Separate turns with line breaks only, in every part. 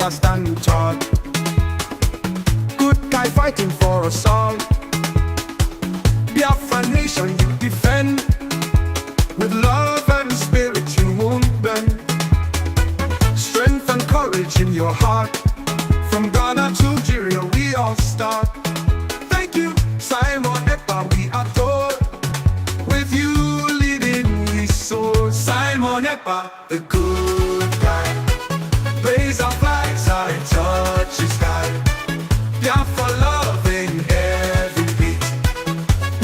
Biafra standing tall. Good guy fighting for us all. Biafra nation you defend. With love and spirit you won't bend. Strength and courage in your heart. From Ghana to Nigeria we all start. Thank you, Simon Ekpa, we adore. With you leading we soar. Simon Ekpa, the good guy. Raise our flags, I touch the sky. Biafra love in every beat.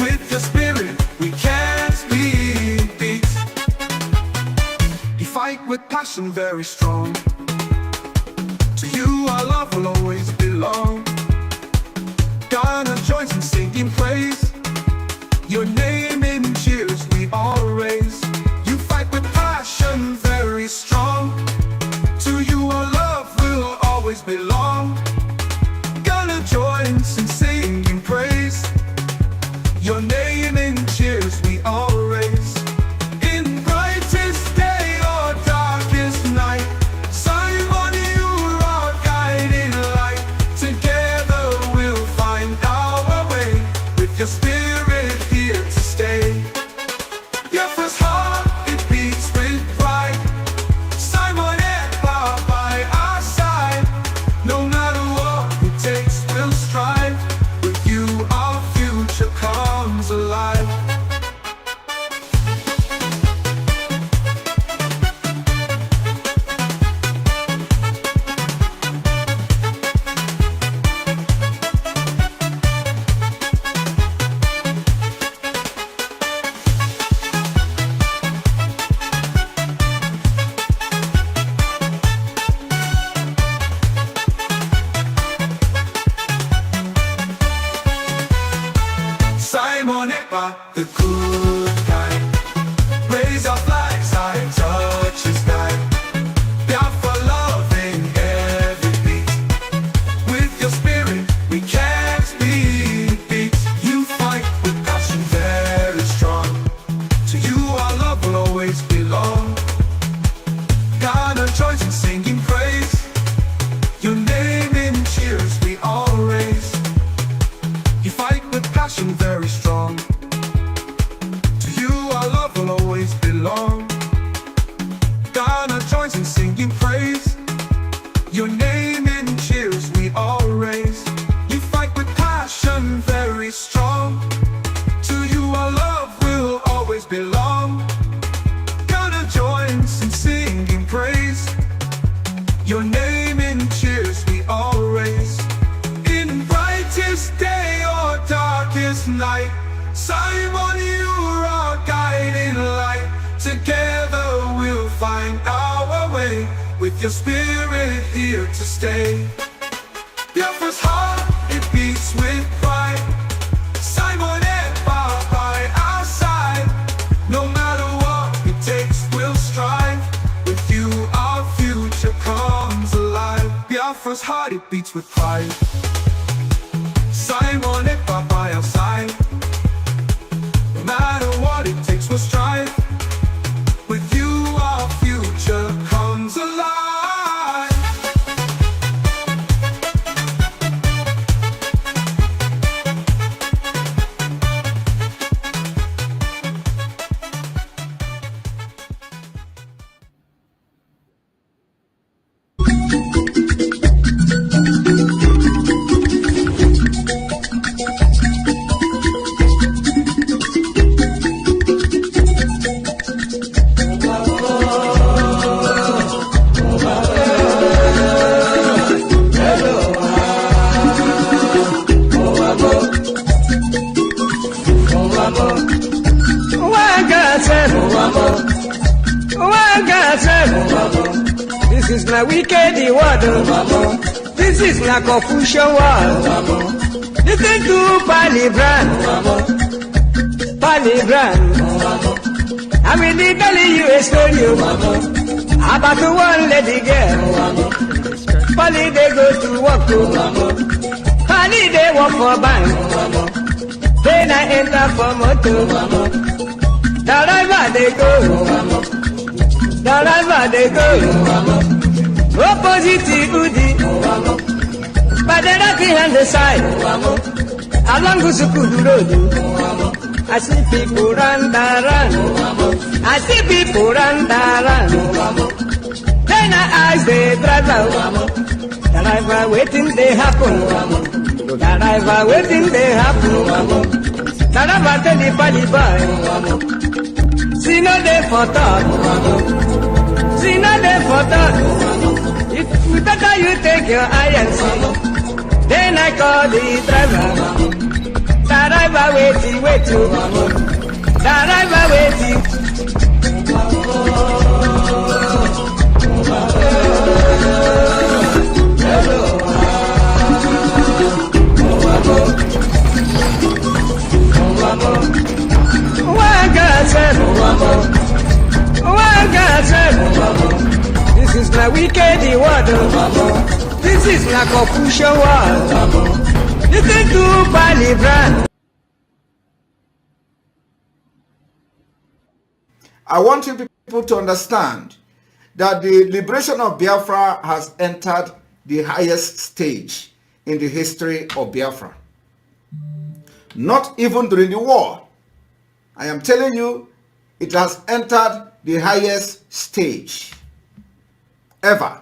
With your spirit we can't be beat. You fight with passion very strong. To you our love will always belong. Ghana joins in singing praise. Your name in cheers we all raise. You fight with passion very strong. To you our love will always belong. Ghana joins in singing praise. Your name in cheers we all raise. In brightest day or darkest night, Simon, you're our guiding light. Together we'll find our way. With your spirit here to stay. Biafra's heart, it beats with pride. Simon Ekpa by our side. No matter what it takes, we'll strive. With you our future comes alive. Simon Ekpa, the good guy. Raise our flags, I touch the sky. Biafra love in every beat. With your spirit we can't be beat. You fight with passion very strong. To you our love will always belong. Ghana joins in singing praise. Your name in cheers we all raise. You fight with passion very strong. To you our love will always belong. Ghana joins in singing praise. Your name in cheers we all raise. You fight with passion very strong. To you our love will always belong. Ghana joins in singing praise. Your name in cheers we all raise. In brightest day or darkest night, Simon, you're our guiding light. Together we'll find our way. With your spirit here to stay. Biafra's heart, it beats with pride. Simon Ekpa by our side. No matter what it takes, we'll strive. With you our future comes alive. Biafra's heart, it beats with pride. Simon Ekpa by our side. No matter what it takes, we'll strive. With you our future comes alive.
This is na wicked word. This is na confusion word. Listen to Palibran. I'm in telling you a story about one lady girl. Pali they go to work. Pali they work for bank. Then I enter for motor. The driver they go. Opposite Udi, by the rocky hand the side, along Gusukudu Road. I see people run, I see people run, Then I ask the driver waiting they happen. Driver waiting they happen. Driver tell the body boy, see no day for talk, see no day for talk. If better you take your eye and see, then I call the driver. Driver waiting, driver waiting. This is my wicked word. This is my confusion word. Listen to Biafra.
I want you people to understand that the liberation of Biafra has entered the highest stage in the history of Biafra. Not even during the war. I am telling you, it has entered the highest stage ever.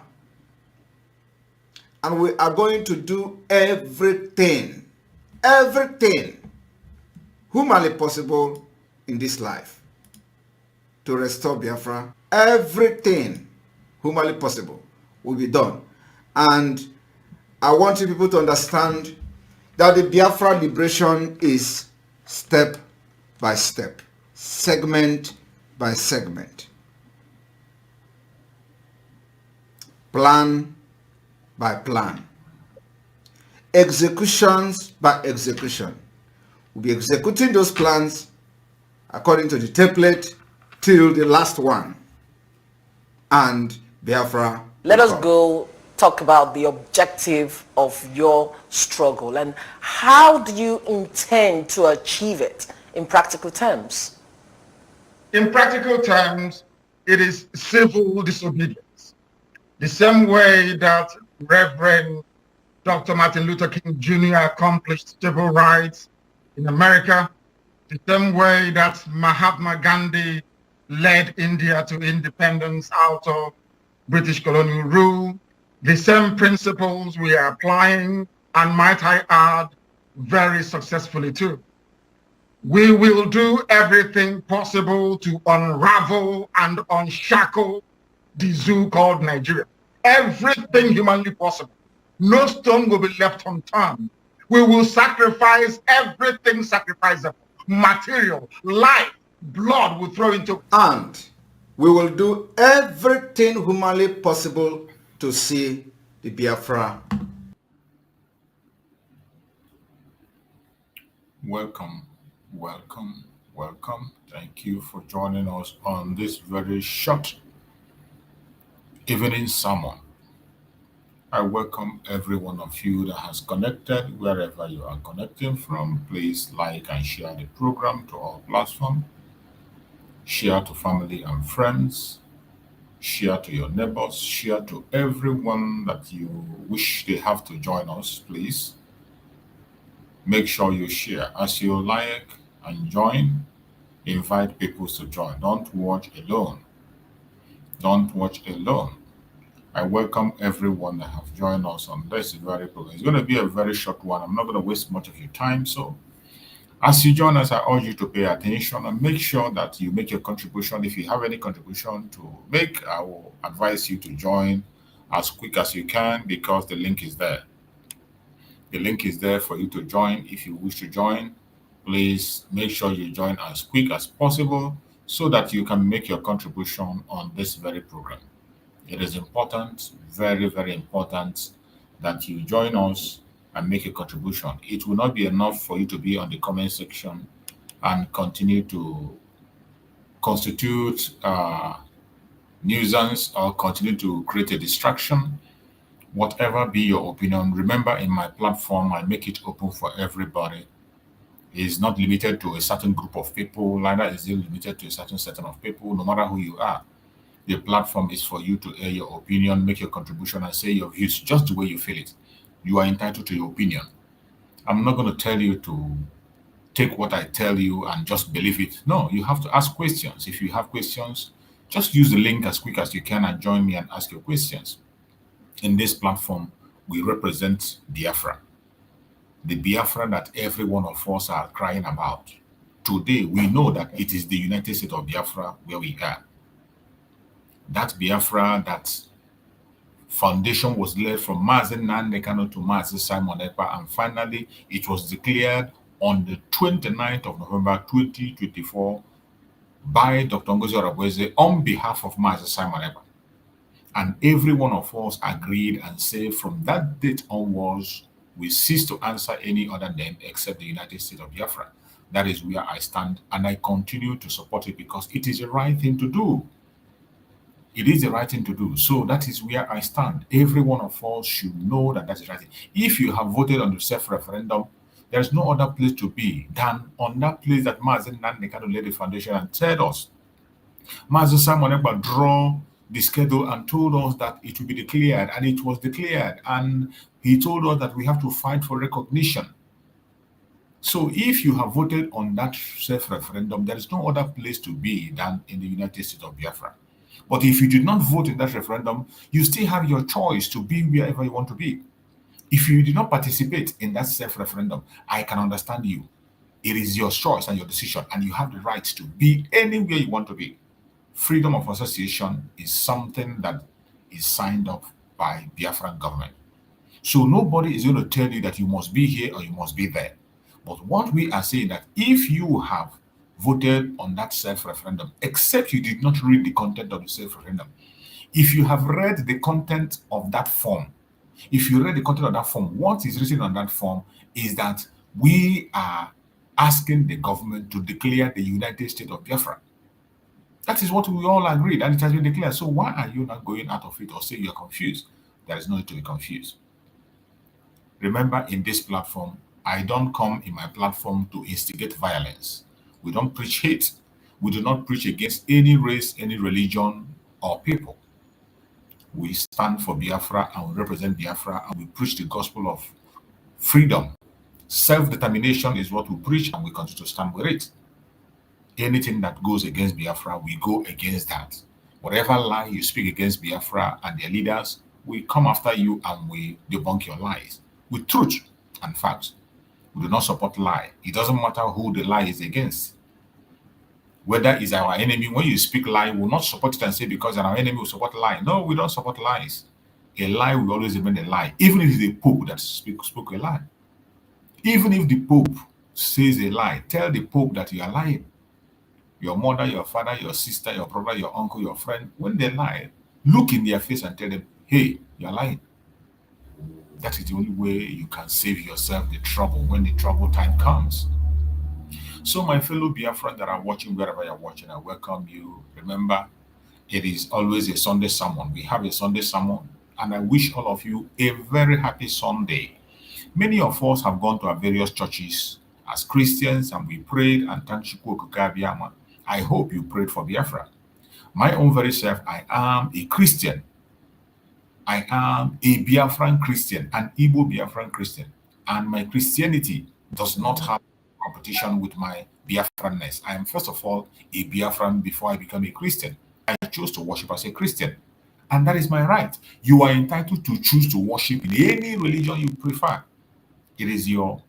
And we are going to do everything humanly possible in this life to restore Biafra. Everything humanly possible will be done. And I want you people to understand that the Biafra liberation is step by step, segment by segment, plan by plan, executions by execution. We'll be executing those plans according to the template till the last one. And Biafra.
Let us go talk about the objective of your struggle and how do you intend to achieve it in practical terms?
In practical terms, it is civil disobedience. The same way that Reverend Dr. Martin Luther King Jr. accomplished civil rights in America, the same way that Mahatma Gandhi led India to independence out of British colonial rule, the same principles we are applying, and might I add, very successfully too. We will do everything possible to unravel and unshackle the zoo called Nigeria. Everything humanly possible. No stone will be left unturned. We will sacrifice everything sacrificable. Material, life, blood will throw into.
And we will do everything humanly possible to see the Biafra.
Welcome. Thank you for joining us on this very short evening sermon. I welcome every one of you that has connected wherever you are connecting from. Please like and share the program to our platform. Share to family and friends. Share to your neighbors. Share to everyone that you wish they have to join us, please. Make sure you share. As you like and join, invite people to join. Don't watch alone. I welcome everyone that have joined us on this very program. It's going to be a very short one. I'm not going to waste much of your time. So as you join us, I urge you to pay attention and make sure that you make your contribution. If you have any contribution to make, I will advise you to join as quick as you can because the link is there. The link is there for you to join. If you wish to join, please make sure you join as quick as possible so that you can make your contribution on this very program. It is important, very, very important that you join us and make a contribution. It will not be enough for you to be on the comment section and continue to constitute nuisance or continue to create a distraction. Whatever be your opinion, remember in my platform, I make it open for everybody. It is not limited to a certain group of people, neither is it limited to a certain set of people, no matter who you are. The platform is for you to air your opinion, make your contribution, and say your views just the way you feel it. You are entitled to your opinion. I'm not going to tell you to take what I tell you and just believe it. No, you have to ask questions. If you have questions, just use the link as quick as you can and join me and ask your questions. In this platform, we represent Biafra, the Biafra that every one of us are crying about. Today, we know that it is the United States of Biafra where we are. That Biafra, that foundation was led from Mazen Nandekano to Mazen Simon Ekpa, and finally it was declared on the 29th of November 2024 by Dr. Ngozi Orebweze on behalf of Mazen Simon Ekpa. And every one of us agreed and said from that date onwards, we cease to answer any other name except the United States of Biafra. That is where I stand, and I continue to support it because it is the right thing to do. It is the right thing to do. So that is where I stand. Every one of us should know that that is the right thing. If you have voted on the self-referendum, there is no other place to be than on that place that Mazen Nandekano laid the foundation and told us. Mazen Simon Ekpa draw the schedule and told us that it will be declared, and it was declared. And he told us that we have to fight for recognition. So if you have voted on that self-referendum, there is no other place to be than in the United States of Biafra. But if you did not vote in that referendum, you still have your choice to be wherever you want to be. If you did not participate in that self-referendum, I can understand you. It is your choice and your decision, and you have the right to be anywhere you want to be. Freedom of association is something that is signed off by Biafran government. So nobody is going to tell you that you must be here or you must be there. But what we are saying that if you have voted on that self-referendum, except you did not read the content of the self-referendum, if you have read the content of that form, if you read the content of that form, what is written on that form is that we are asking the government to declare the United States of Biafra. That is what we all agreed, and it has been declared. So why are you not going out of it or saying you're confused? There is no need to be confused. Remember, in this platform, I don't come in my platform to instigate violence. We don't preach hate. We do not preach against any race, any religion, or people. We stand for Biafra and we represent Biafra, and we preach the gospel of freedom. Self-determination is what we preach, and we continue to stand with it. Anything that goes against Biafra, we go against that. Whatever lie you speak against Biafra and their leaders, we come after you and we debunk your lies with truth and facts. We do not support lie. It doesn't matter who the lie is against. Whether it's our enemy, when you speak lie, we will not support it and say because our enemy will support lie. No, we don't support lies. A lie will always remain a lie, even if it's the Pope that spoke a lie. Even if the Pope says a lie, tell the Pope that you are lying. Your mother, your father, your sister, your brother, your uncle, your friend, when they lie, look in their face and tell them, hey, you're lying. That is the only way you can save yourself the trouble when the trouble time comes. So my fellow Biafran that are watching, wherever you're watching, I welcome you. Remember, it is always a Sunday sermon. We have a Sunday sermon, and I wish all of you a very happy Sunday. Many of us have gone to our various churches as Christians, and we prayed and thanked Chukwu Okike Abiama. I hope you prayed for Biafra. My own very self, I am a Christian. I am a Biafran Christian, an Igbo Biafran Christian. And my Christianity does not have competition with my Biafranness. I am first of all a Biafran before I become a Christian. I chose to worship as a Christian. And that is my right. You are entitled to choose to worship in any religion you prefer. It is your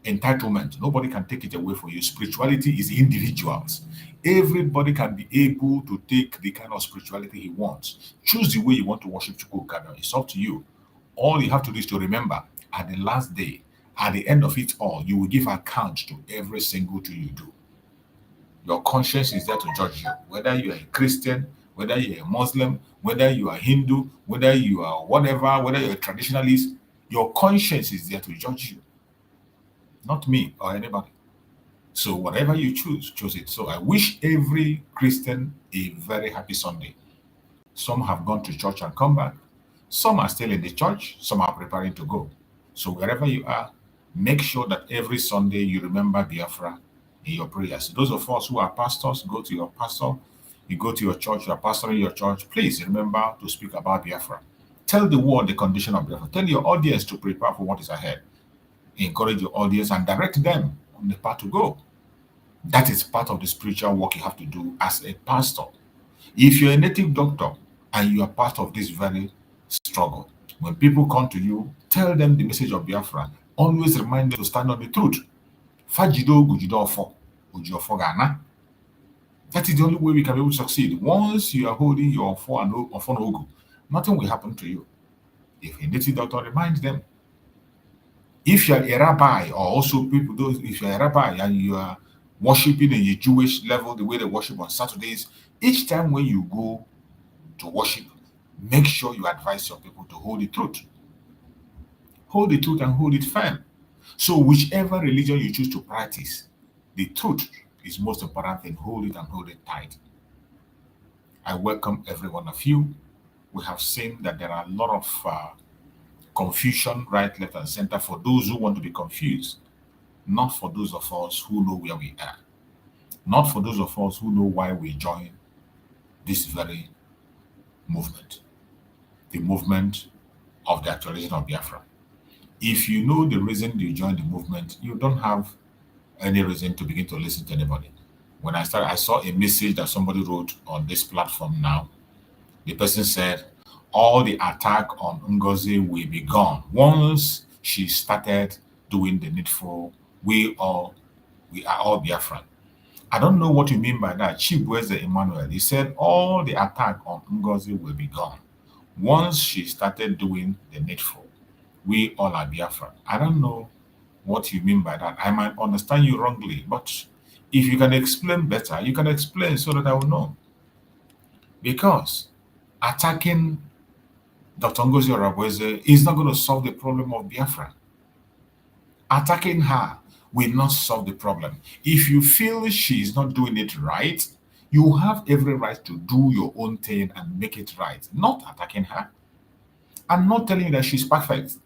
entitlement. Nobody can take it away from you. Spirituality is individuals. Everybody can be able to take the kind of spirituality he wants. Choose the way you want to worship Chukwu Okike. It's up to you. All you have to do is to remember, at the last day, at the end of it all, you will give account to every single thing you do. Your conscience is there to judge you. Whether you are a Christian, whether you are a Muslim, whether you are Hindu, whether you are whatever, whether you're a traditionalist, your conscience is there to judge you. Not me or anybody. So whatever you choose it. So I wish every Christian a very happy Sunday. Some have gone to church and come back. Some are still in the church. Some are preparing to go. So wherever you are, make sure that every Sunday you remember Biafra in your prayers. Those of us who are pastors, go to your pastor. You go to your church, you are pastoring your church, please remember to speak about Biafra. Tell the world the condition of Biafra. Tell your audience to prepare for what is ahead. Encourage your audience and direct them on the path to go. That is part of the spiritual work you have to do as a pastor. If you're a native doctor and you are part of this very struggle, when people come to you, tell them the message of Biafra. Always remind them to stand on the truth. Fajido gujidofo, ujofo gana. That is the only way we can be able to succeed. Once you are holding your phone ogu, nothing will happen to you. If a native doctor, remind them. If you are a rabbi, or also people, those if you are a rabbi and you are worshiping in a Jewish level, the way they worship on Saturdays, each time when you go to worship, make sure you advise your people to hold the truth. Hold the truth and hold it firm. So whichever religion you choose to practice, the truth is most important thing. Hold it and hold it tight. I welcome every one of you. We have seen that there are a lot of confusion, right, left, and center for those who want to be confused, not for those of us who know where we are, not for those of us who know why we join this very movement, the movement of the actualization of Biafra. If you know the reason you joined the movement, you don't have any reason to begin to listen to anybody. When I started, I saw a message that somebody wrote on this platform now. The person said, all the attack on Ngozi will be gone. Once she started doing the needful, we are all Biafran. I don't know what you mean by that. Chibueze Emmanuel, he said all the attack on Ngozi will be gone. Once she started doing the needful, we all are Biafran. I don't know what you mean by that. I might understand you wrongly, but if you can explain better, you can explain so that I will know. Because attacking Dr. Ngozi Oravweze is not going to solve the problem of Biafra. Attacking her will not solve the problem. If you feel she is not doing it right, you have every right to do your own thing and make it right, not attacking her. I'm not telling you that she's perfect.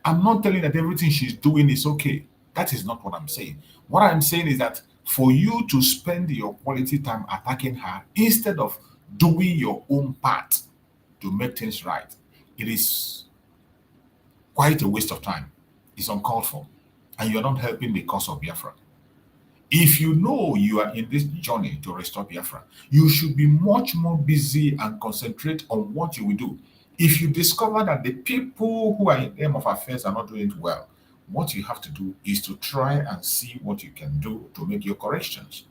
I'm not telling you that everything she's doing is okay. That is not what I'm saying. What I'm saying is that for you to spend your quality time attacking her instead of doing your own part to make things right, it is quite a waste of time. It's uncalled for. And you're not helping the cause of Biafra. If you know you are in this journey to restore Biafra, you should be much more busy and concentrate on what you will do. If you discover that the people who are in aim of affairs are not doing it well, what you have to do is to try and see what you can do to make your corrections.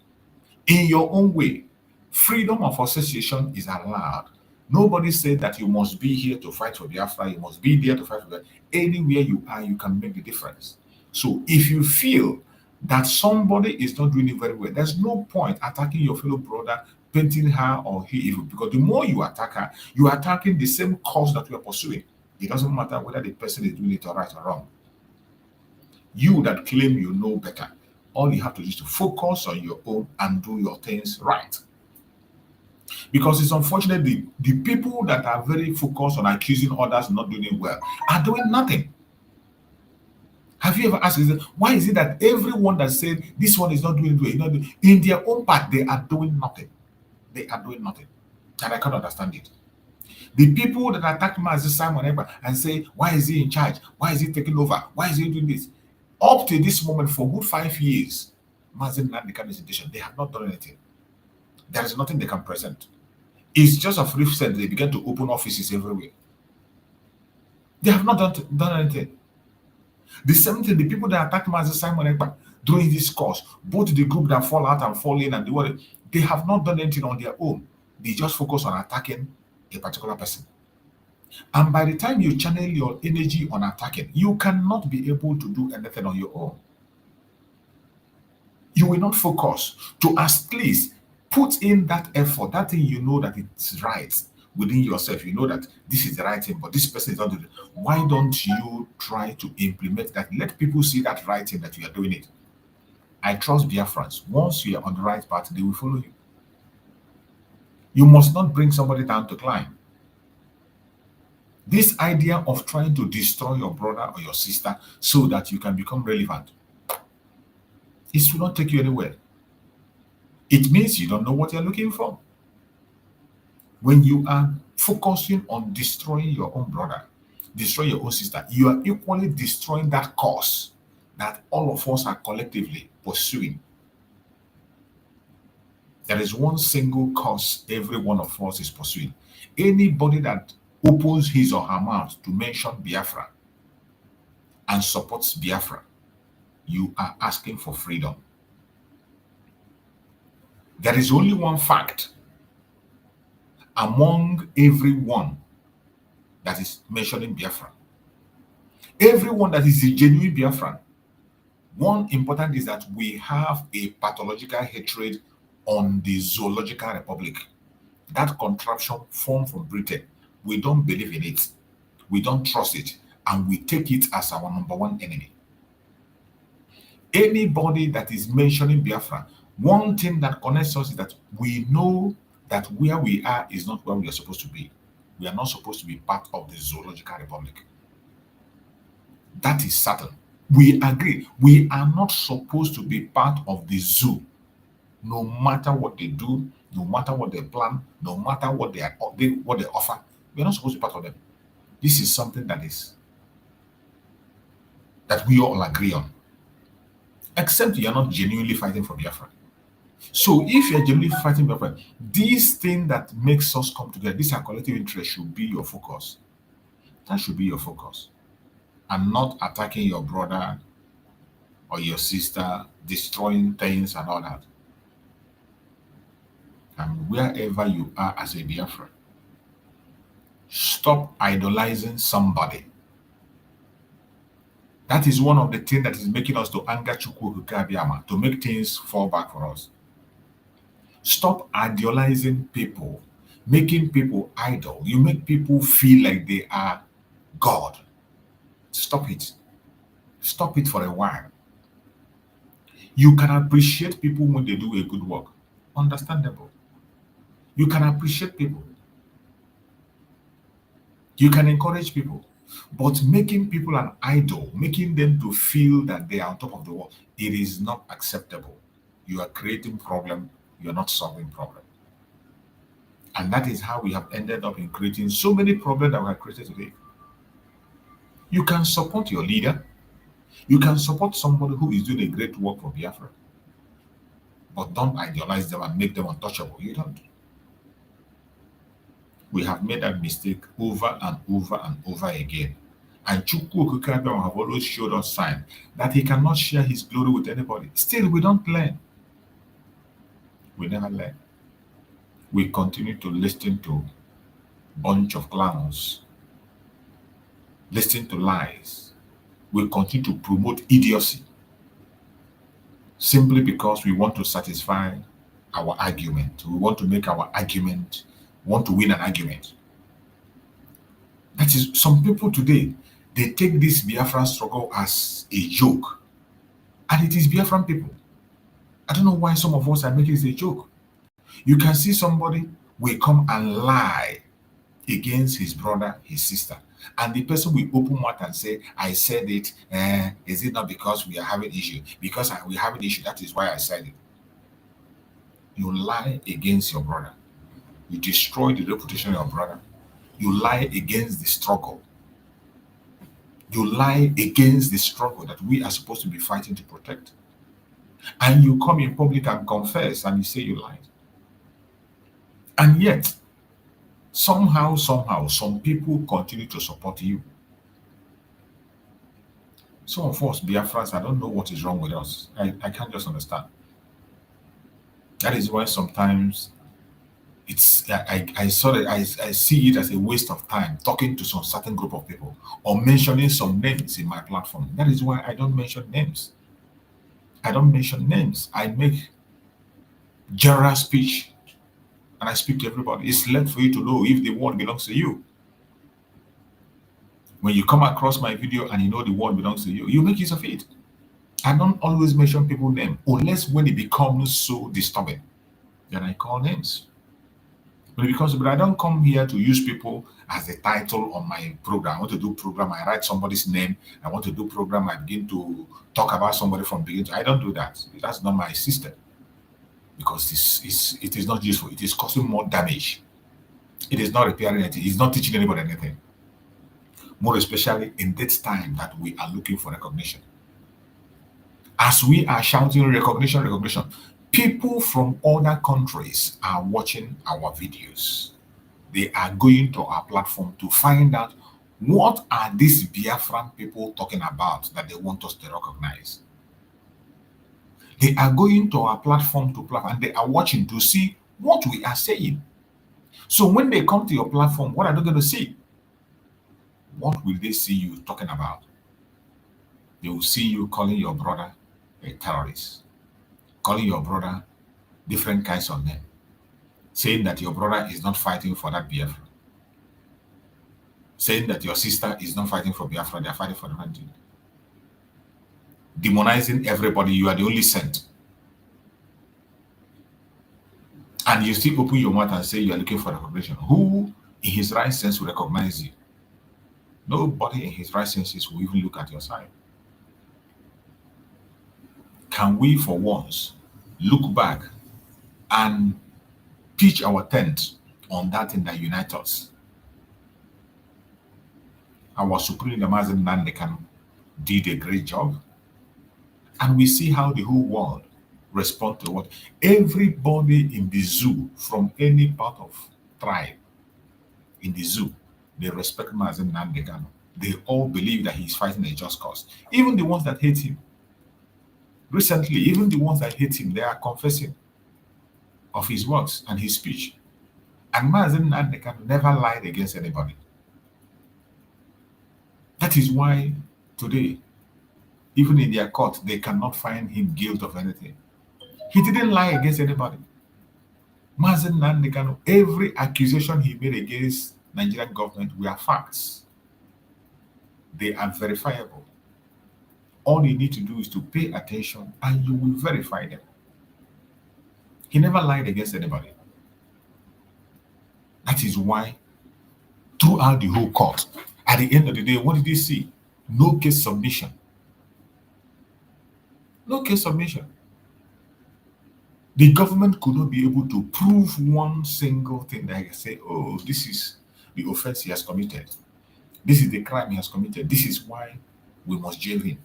In your own way, freedom of association is allowed. Nobody said that you must be here to fight for Biafra, you must be there to fight for Biafra. Anywhere you are, you can make the difference. So if you feel that somebody is not doing it very well, there's no point attacking your fellow brother, painting her or he evil, because the more you attack her, you are attacking the same cause that you are pursuing. It doesn't matter whether the person is doing it right or wrong. You that claim you know better, all you have to do is to focus on your own and do your things right. Because it's unfortunate the people that are very focused on accusing others not doing it well are doing nothing. Have you ever asked, why is it that everyone that said this one is not doing well, in their own part, they are doing nothing? They are doing nothing. And I can't understand it. The people that attack Mazi Simon Ekpa and say, why is he in charge? Why is he taking over? Why is he doing this? Up to this moment, for good 5 years, Mazi Nnamdi institution, they have not done anything. There is nothing they can present. It's just of recent they began to open offices everywhere. They have not done anything. The same thing, the people that attacked Mazi Simon Ekpa during this course, both the group that fall out and fall in and the one, they have not done anything on their own. They just focus on attacking a particular person. And by the time you channel your energy on attacking, you cannot be able to do anything on your own. You will not focus to at least put in that effort, that thing you know that it's right within yourself. You know that this is the right thing, but this person is not doing it. Why don't you try to implement that? Let people see that right thing that you are doing it. I trust Biafrans. Once you are on the right path, they will follow you. You must not bring somebody down to climb. This idea of trying to destroy your brother or your sister so that you can become relevant, it will not take you anywhere. It means you don't know what you're looking for. When you are focusing on destroying your own brother, destroying your own sister, you are equally destroying that cause that all of us are collectively pursuing. There is one single cause every one of us is pursuing. Anybody that opens his or her mouth to mention Biafra and supports Biafra, you are asking for freedom. There is only one fact among everyone that is mentioning Biafra. Everyone that is a genuine Biafran, one important is that we have a pathological hatred on the zoological republic. That contraption formed from Britain. We don't believe in it. We don't trust it. And we take it as our number one enemy. Anybody that is mentioning Biafra, one thing that connects us is that we know that where we are is not where we are supposed to be. We are not supposed to be part of the zoological republic. That is certain. We agree. We are not supposed to be part of the zoo. No matter what they do, no matter what they plan, no matter what they offer, we are not supposed to be part of them. This is something that we all agree on. Except you are not genuinely fighting for Biafra. So if you're genuinely fighting Biafra, this thing that makes us come together, this our collective interest should be your focus. That should be your focus. And not attacking your brother or your sister, destroying things and all that. And wherever you are as a Biafran, stop idolizing somebody. That is one of the things that is making us to anger Chukwu Abiyama, to make things fall back for us. Stop idealizing people, making people idol. You make people feel like they are God. Stop it. Stop it for a while. You can appreciate people when they do a good work. Understandable. You can appreciate people. You can encourage people. But making people an idol, making them to feel that they are on top of the world, it is not acceptable. You are creating problem. You are not solving problem. And that is how we have ended up in creating so many problems that we have created today. You can support your leader. You can support somebody who is doing a great work for Biafra. But don't idealize them and make them untouchable. You don't. We have made that mistake over and over and over again. And Chukwu Abiyama have always showed us signs that he cannot share his glory with anybody. Still, we don't learn. We never learn. We continue to listen to a bunch of clowns, listen to lies. We continue to promote idiocy simply because we want to satisfy our argument. We want to make our argument, want to win an argument. That is, some people today, they take this Biafran struggle as a joke. And it is Biafran people. I don't know why some of us are making this a joke. You can see somebody will come and lie against his brother, his sister. And the person will open mouth and say, I said it. Is it not because we are having issue? Because we have an issue, that is why I said it. You lie against your brother. You destroy the reputation of your brother. You lie against the struggle. You lie against the struggle that we are supposed to be fighting to protect. And you come in public and confess and you say you lied. And yet, somehow, some people continue to support you. Some of us, Biafrans, I don't know what is wrong with us. I can't just understand. That is why sometimes I see it as a waste of time talking to some certain group of people or mentioning some names in my platform. That is why I don't mention names. I don't mention names. I make general speech and I speak to everybody. It's left for you to know if the word belongs to you. When you come across my video and you know the word belongs to you, you make use of it. I don't always mention people's name unless when it becomes so disturbing. Then I call names. But I don't come here to use people as a title on my program. I want to do program, I write somebody's name. I want to do program, I begin to talk about somebody from beginning. I don't do that. That's not my system. Because it is not useful. It is causing more damage. It is not repairing anything. It's not teaching anybody anything. More especially in this time that we are looking for recognition. As we are shouting recognition, recognition, people from other countries are watching our videos. They are going to our platform to find out what are these Biafran people talking about that they want us to recognize. They are going to our platform and they are watching to see what we are saying. So when they come to your platform, what are they going to see? What will they see you talking about? They will see you calling your brother a terrorist, calling your brother different kinds of names, saying that your brother is not fighting for that Biafra, saying that your sister is not fighting for Biafra, they are fighting for the country. Demonizing everybody, you are the only sent. And you still open your mouth and say you are looking for recognition. Who in his right sense will recognize you? Nobody in his right senses will even look at your side. Can we for once look back and pitch our tent on that thing that unites us? Our Supreme Leader Mazen Nandekan did a great job. And we see how the whole world respond to what everybody in the zoo from any part of tribe in the zoo, they respect Mazen Nandekan. They all believe that he's fighting a just cause. Even the ones that hate him. Recently, even the ones that hate him, they are confessing of his works and his speech. And Mazen Nandekan never lied against anybody. That is why today, even in their court, they cannot find him guilty of anything. He didn't lie against anybody. Mazen Nandekan, every accusation he made against Nigerian government were facts. They are verifiable. All you need to do is to pay attention and you will verify them. He never lied against anybody. That is why throughout the whole court, at the end of the day, what did he see? No case submission. No case submission. The government could not be able to prove one single thing that I say, oh, this is the offense he has committed. This is the crime he has committed. This is why we must jail him.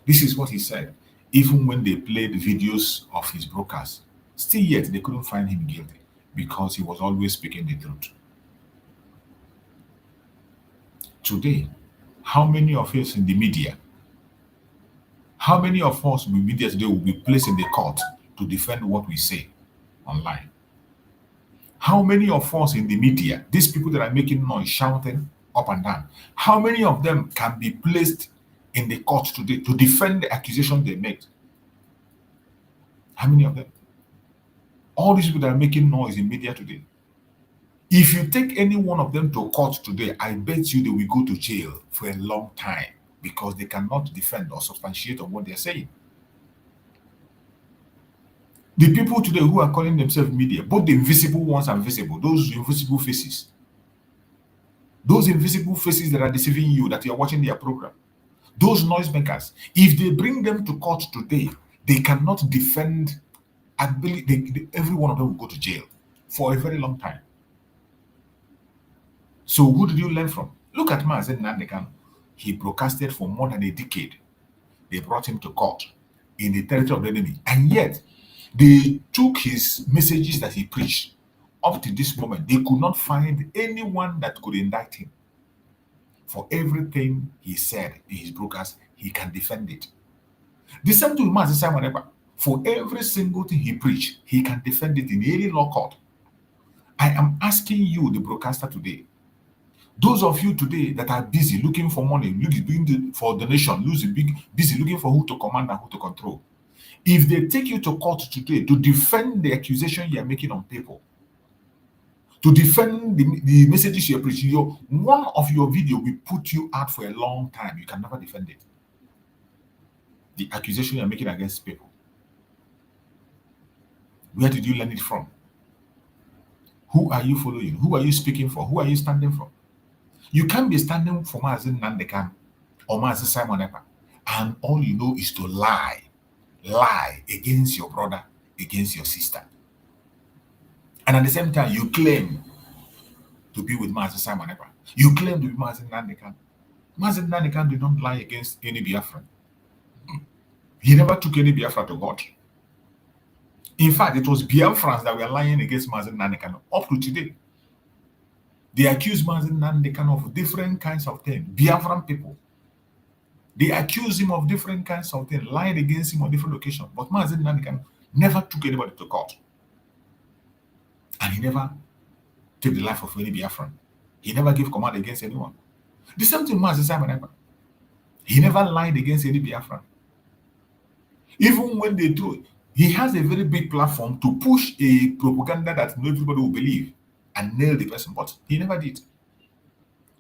This is what he said. Even when they played videos of his broadcast, still yet they couldn't find him guilty because he was always speaking the truth. Today, how many of us in the media, how many of us in the media today will be placed in the court to defend what we say online? How many of us in the media, these people that are making noise, shouting up and down, how many of them can be placed in the court today to defend the accusation they made? How many of them? All these people that are making noise in media today. If you take any one of them to court today, I bet you they will go to jail for a long time because they cannot defend or substantiate on what they're saying. The people today who are calling themselves media, both the invisible ones and visible, those invisible faces that are deceiving you, that you're watching their program, those noisemakers, if they bring them to court today, they cannot defend. I believe every one of them will go to jail for a very long time. So who did you learn from? Look at Mazen Nandekan. He broadcasted for more than a decade. They brought him to court in the territory of the enemy. And yet, they took his messages that he preached. Up to this moment, they could not find anyone that could indict him. For everything he said in his broadcast, he can defend it. The same thing with Mazen Simon Ekpa. For every single thing he preached, he can defend it in any law court. I am asking you, the broadcaster today, those of you today that are busy looking for money, looking for donation, busy looking for who to command and who to control. If they take you to court today to defend the accusation you are making on people, to defend the messages you are preaching, one of your video will put you out for a long time. You can never defend it. The accusation you are making against people. Where did you learn it from? Who are you following? Who are you speaking for? Who are you standing for? You can't be standing for Mazen Nandekan or Mazen Simon Ekpa, and all you know is to lie against your brother, against your sister. And at the same time, you claim to be with Mazi Simon Ekpa. You claim to be Mazi Nnamdi Kanu. Mazi Nnamdi Kanu did not lie against any Biafran. He never took any Biafra to God. In fact, it was Biafrans that were lying against Mazi Nnamdi Kanu up to today. They accuse Mazi Nnamdi Kanu of different kinds of things. Biafran people. They accuse him of different kinds of things, lying against him on different occasions. But Mazi Nnamdi Kanu never took anybody to court. And he never took the life of any Biafran. He never gave command against anyone. The same thing with Mazi Simon Ekpa. He never lied against any Biafran. Even when they do, he has a very big platform to push a propaganda that not everybody will believe and nail the person, but he never did.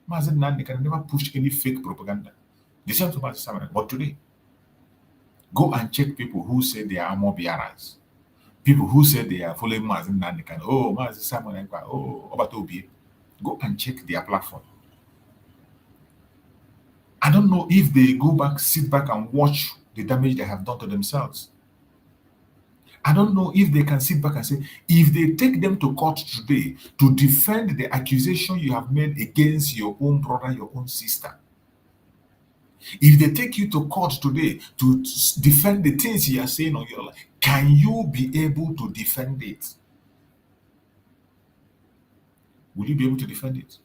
Mazi Nnamdi Kanu never pushed any fake propaganda. The same to Mazi Simon Ekpa. But today, go and check people who say they are more Biafrans. People who say they are following Mazi Nnamdi Kanu. Oh, Mazi Simon Ekpa. Oh, Obatobi. Go and check their platform. I don't know if they go back, sit back and watch the damage they have done to themselves. I don't know if they can sit back and say, if they take them to court today to defend the accusation you have made against your own brother, your own sister, if they take you to court today to defend the things you are saying on your life, can you be able to defend it? Will you be able to defend it?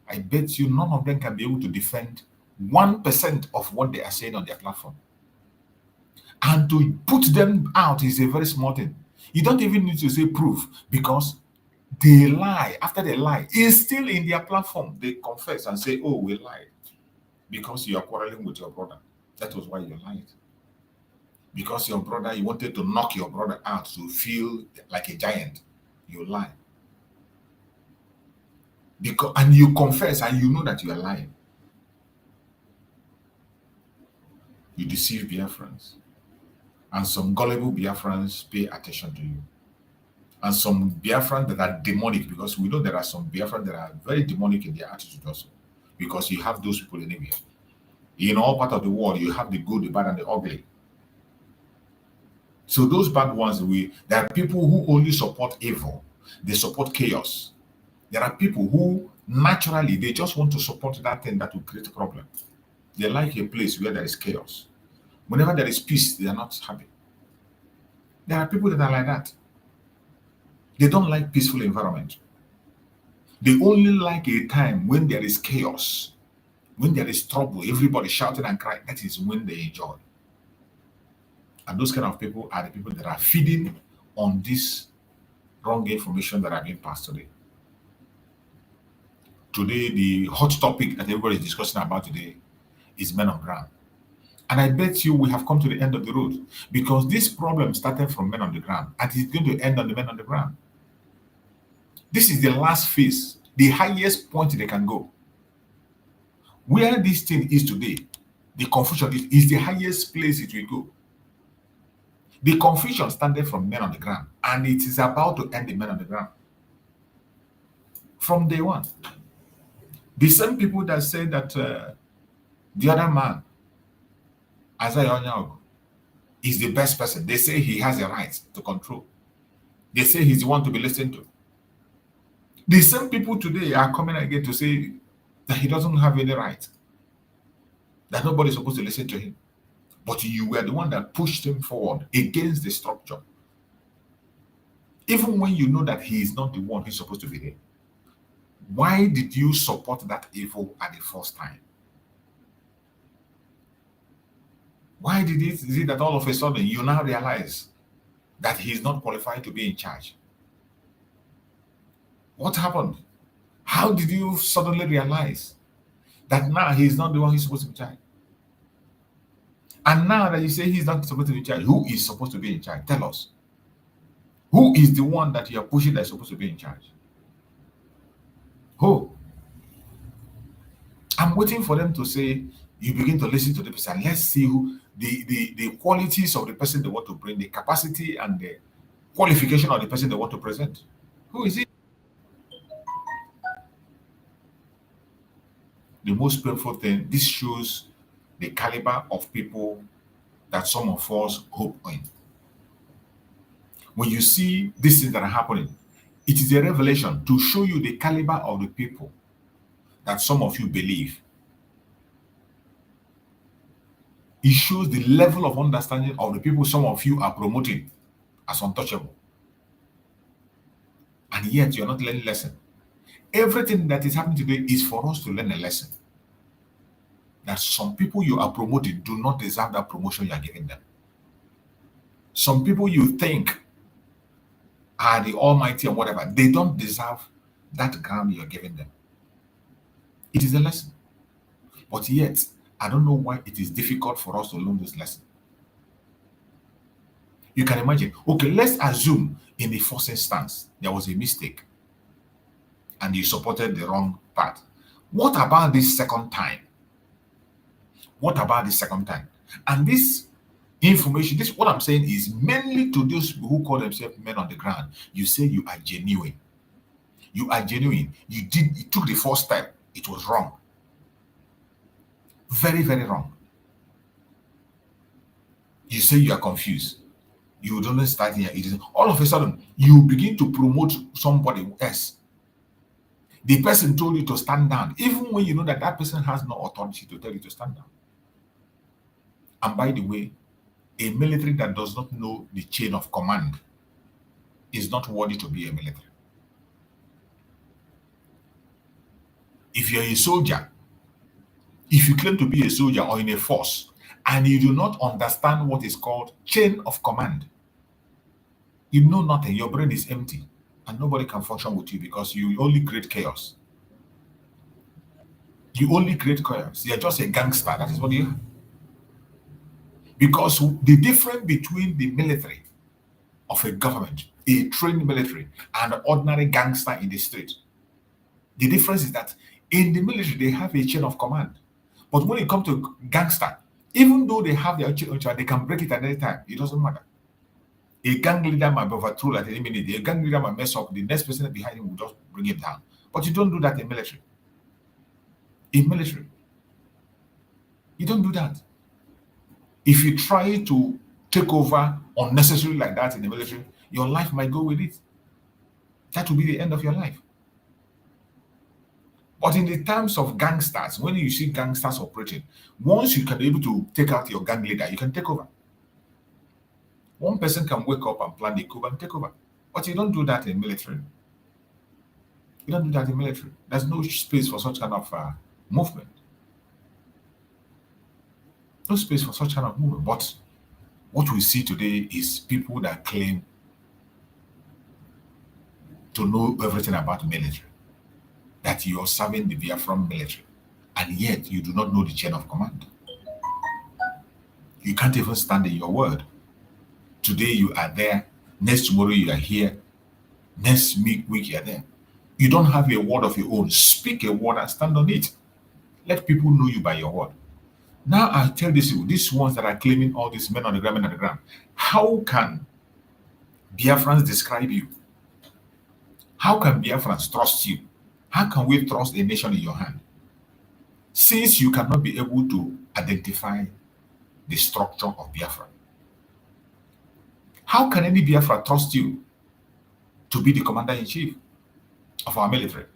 I bet you none of them can be able to defend 1% of what they are saying on their platform. And to put them out is a very small thing. You don't even need to say proof, because they lie. After they lie, it's still in their platform. They confess and say, oh, we lied. Because you are quarreling with your brother. That was why you lied. Because your brother, you wanted to knock your brother out to feel like a giant. You lie. And you confess and you know that you are lying. You deceive Biafrans. And some gullible Biafrans pay attention to you. And some Biafrans that are demonic, because we know there are some Biafrans that are very demonic in their attitude also. Because you have those people anywhere. In all parts of the world, you have the good, the bad, and the ugly. So those bad ones, there are people who only support evil. They support chaos. There are people who naturally, they just want to support that thing that will create a problem. They like a place where there is chaos. Whenever there is peace, they are not happy. There are people that are like that. They don't like peaceful environment. They only like a time when there is chaos, when there is trouble, everybody shouting and crying. That is when they enjoy. And those kind of people are the people that are feeding on this wrong information that are being passed today. Today, the hot topic that everybody is discussing about today is men on ground. And I bet you we have come to the end of the road, because this problem started from men on the ground and it's going to end on the men on the ground. This is the last phase, the highest point they can go. Where this thing is today, the confusion is the highest place it will go. The confusion started from men on the ground, and it is about to end the men on the ground. From day one. The same people that say that the other man, Isaiah Onyago, is the best person. They say he has the right to control. They say he's the one to be listened to. The same people today are coming again to say that he doesn't have any right, that nobody's supposed to listen to him. But you were the one that pushed him forward against the structure. Even when you know that he is not the one who's supposed to be there. Why did you support that evil at the first time? Why is it that all of a sudden you now realize that he is not qualified to be in charge? What happened? How did you suddenly realize that now he is not the one who's supposed to be in charge? And now that you say he's not supposed to be in charge, who is supposed to be in charge? Tell us. Who is the one that you are pushing that is supposed to be in charge? Who? I'm waiting for them to say, you begin to listen to the person. Let's see who the qualities of the person they want to bring, the capacity and the qualification of the person they want to present. Who is it? The most painful thing, this shows the caliber of people that some of us hope in. When you see these things that are happening, It is a revelation to show you the caliber of the people that some of you believe. It shows the level of understanding of the people some of you are promoting as untouchable. And yet you're not learning lesson. Everything that is happening today is for us to learn a lesson. That some people you are promoting do not deserve that promotion you are giving them. Some people you think are the almighty or whatever, they don't deserve that ground you're giving them. It is a lesson. But yet, I don't know why it is difficult for us to learn this lesson. You can imagine, okay, let's assume in the first instance there was a mistake and you supported the wrong part. What about this second time? What about this second time? And this information, this what I'm saying is mainly to those who call themselves men on the ground. You say you are genuine. You are genuine. You took the first step. It was wrong. Very, very wrong. You say you are confused. You don't start here. It is all of a sudden you begin to promote somebody else. The person told you to stand down, even when you know that that person has no authority to tell you to stand down. And by the way, a military that does not know the chain of command is not worthy to be a military. If you're a soldier, if you claim to be a soldier or in a force, and you do not understand what is called chain of command, you know nothing. Your brain is empty, and nobody can function with you because you only create chaos. You only create chaos. You're just a gangster. That is what you are. Because the difference between the military of a government, a trained military, and an ordinary gangster in the street, the difference is that in the military, they have a chain of command. But when it comes to gangster, even though they have their chain, they can break it at any time. It doesn't matter. A gang leader might be overthrown at any minute. A gang leader might mess up. The next person behind him will just bring him down. But you don't do that in military. In military, you don't do that. If you try to take over unnecessarily like that in the military, your life might go with it. That will be the end of your life. But in the terms of gangsters, when you see gangsters operating, once you can be able to take out your gang leader, you can take over. One person can wake up and plan the coup and take over. But you don't do that in military. You don't do that in military. There's no space for such kind of movement. No space for such kind of movement. But what we see today is people that claim to know everything about military, that you are serving the Biafran military, and yet you do not know the chain of command. You can't even stand in your word. Today you are there, next tomorrow you are here, next week you are there. You don't have a word of your own. Speak a word and stand on it. Let people know you by your word. Now I tell these ones that are claiming all these men on the ground, how can Biafrans describe you? How can Biafrans trust you? How can we trust a nation in your hand? Since you cannot be able to identify the structure of Biafra. How can any Biafra trust you to be the commander-in-chief of our military?